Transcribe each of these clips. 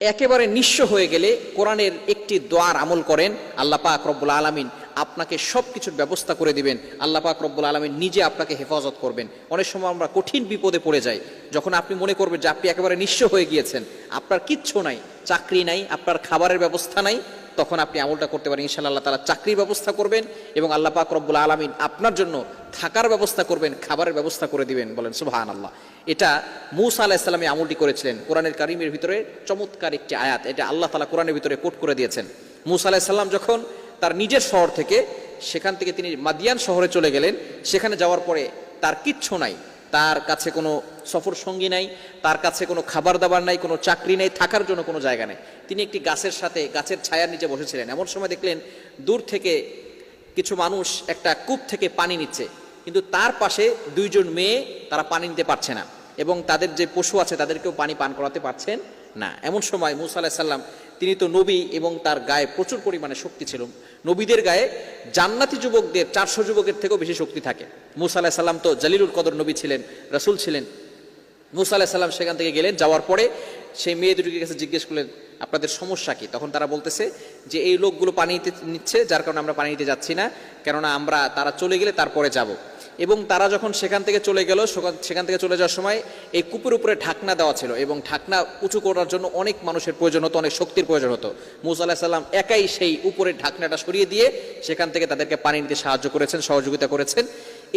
একেবারে নিঃস্ব হয়ে গেলে কোরআনের একটি দোয়ার আমল করেন, আল্লাহ পাক রব্বুল আলামিন আপনাকে সবকিছুর ব্যবস্থা করে দিবেন। আল্লাহ পাক রব্বুল আলামিন নিজে আপনাকে হেফাজত করবেন। অনেক সময় আমরা কঠিন বিপদে পড়ে যাই, যখন আপনি মনে করবেন যে আপনি একেবারে নিঃস্ব হয়ে গিয়েছেন, আপনার কিচ্ছু নাই, চাকরি নাই, আপনার খাবারের ব্যবস্থা নাই, তখন আপনি আমলটা করতে পারেন। ইনশাআল্লাহ আল্লাহ তাআলা চাকরির ব্যবস্থা করবেন এবং আল্লাহ পাক রব্বুল আলামিন আপনার জন্য থাকার ব্যবস্থা করবেন, খাবারের ব্যবস্থা করে দিবেন। বলেন সুবহানাল্লাহ। এটা মূসা আলাইহিস সালাম এই আমলটি করেছিলেন। কোরআনের কারীমের ভিতরে চমৎকার একটি আয়াত, এটা আল্লাহ তাআলা কোরআনের ভিতরে কোট করে দিয়েছেন। মূসা আলাইহিস সালাম যখন তার নিজের শহর থেকে, সেখান থেকে তিনি মাদিয়ান শহরে চলে গেলেন, সেখানে যাওয়ার পরে তার কিচ্ছু নাই, তার কাছে কোনো সফর সঙ্গী নাই, তার কাছে কোনো খাবার দাবার নাই, কোনো চাকরি নেই, থাকার জন্য কোনো জায়গা নেই। তিনি একটি গাছের সাথে, গাছের ছায়ার নিচে বসেছিলেন। এমন সময় দেখলেন দূর থেকে কিছু মানুষ একটা কূপ থেকে পানি নিচ্ছে, কিন্তু তার পাশে দুইজন মেয়ে, তারা পানি নিতে পারছে না এবং তাদের যে পশু আছে তাদেরকেও পানি পান করাতে পারছেন না। এমন সময় মূসা আলাইহিস সালাম, তিনি তো নবী এবং তার গায়ে প্রচুর পরিমাণে শক্তি ছিল। নবীদের গায়ে জান্নাতি যুবকদের 400 যুবকের থেকেও বেশি শক্তি থাকে। মূসা আলাইহিস সালাম তো জালিলুল কদর নবী ছিলেন, রাসূল ছিলেন। মূসা আলাইহিস সালাম সেখান থেকে গেলেন, যাওয়ার পরে সেই মেয়ে দুটির কাছে জিজ্ঞেস করলেন, আপনাদের সমস্যা কি? তখন তারা বলতেছে যে এই লোকগুলো পানি নিচ্ছে, যার কারণে আমরা পানি নিতে যাচ্ছি না, কেননা তারা চলে গেলে তারপরে যাব। এবং তারা যখন সেখান থেকে চলে গেল, সেখান থেকে চলে যাওয়ার সময় এই কূপের উপরে ঢাকনা দেওয়া ছিল এবং ঢাকনা উঁচু করার জন্য অনেক মানুষের প্রয়োজন হতো, অনেক শক্তির প্রয়োজন হতো। মূসা আলাইহিস সালাম একাই সেই উপরের ঢাকনাটা সরিয়ে দিয়ে সেখান থেকে তাদেরকে পানি নিতে সাহায্য করেছেন, সহযোগিতা করেছেন।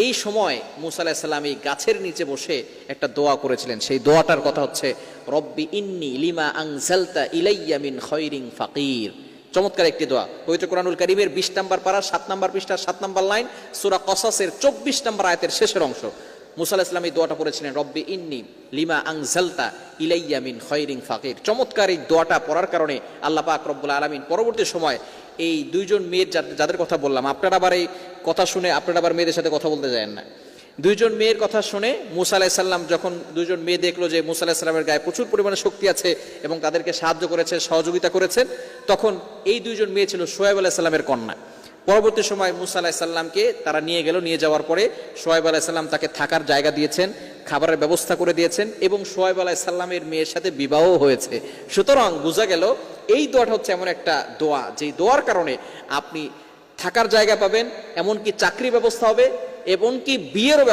এই সময় মূসা আলাইহিস সালাম এই গাছের নিচে বসে একটা দোয়া করেছিলেন। সেই দোয়াটার কথা হচ্ছে, রব্বি ইন্নী লিমা আনজালতা ইলাইয়া মিন খায়রিন ফাকির। চমৎকার একটি দোয়া, পবিত্র কোরআনুল কারীমের 20 নম্বর পারা 7 নম্বর পৃষ্ঠা 7 নম্বর লাইন, সূরা কসাসের 24 নম্বর আয়াতের শেষের অংশ। মূসা আলাইহিস সালাম এই দোয়াটা পড়েছিলেন, রব্বি ইন্নী লিমা আনজালতা ইলাইয়া মিন খায়রিন ফাকির। চমৎকার এই দোয়াটা পড়ার কারণে আল্লাহ পাক রব্বুল আলামিন পরবর্তী সময় এই দুইজন মেয়ের যাদের কথা বললাম, আপনারা আবার এই কথা শুনে আপনারা আবার মেয়েদের সাথে কথা বলতে যান না। দুইজন মেয়ের কথা শুনে মূসা আলাইহিস সালাম, যখন দুইজন মেয়ে দেখলো যে মূসা আলাইহিস সালামের গায়ে প্রচুর পরিমাণে শক্তি আছে এবং তাদেরকে সাহায্য করেছে, সহযোগিতা করেছেন, তখন এই দুইজন মেয়ে ছিল শুআয়ব আলাইহিস সালামের কন্যা। পরবর্তী সময় মূসা আলাইহিস সালামকে তারা নিয়ে গেল, নিয়ে যাওয়ার পরে শুআয়ব আলাইহিস সালাম তাকে থাকার জায়গা দিয়েছেন, খাবারের ব্যবস্থা করে দিয়েছেন এবং শুআয়ব আলাইহিস সালামের মেয়ের সাথে বিবাহ হয়েছে। সুতরাং বোঝা গেল এই দোয়াটা হচ্ছে এমন একটা দোয়া, যেই দোয়ার কারণে আপনি থাকার জায়গা পাবেন, এমনকি চাকরি ব্যবস্থা হবে, এমনকি বিয়েরও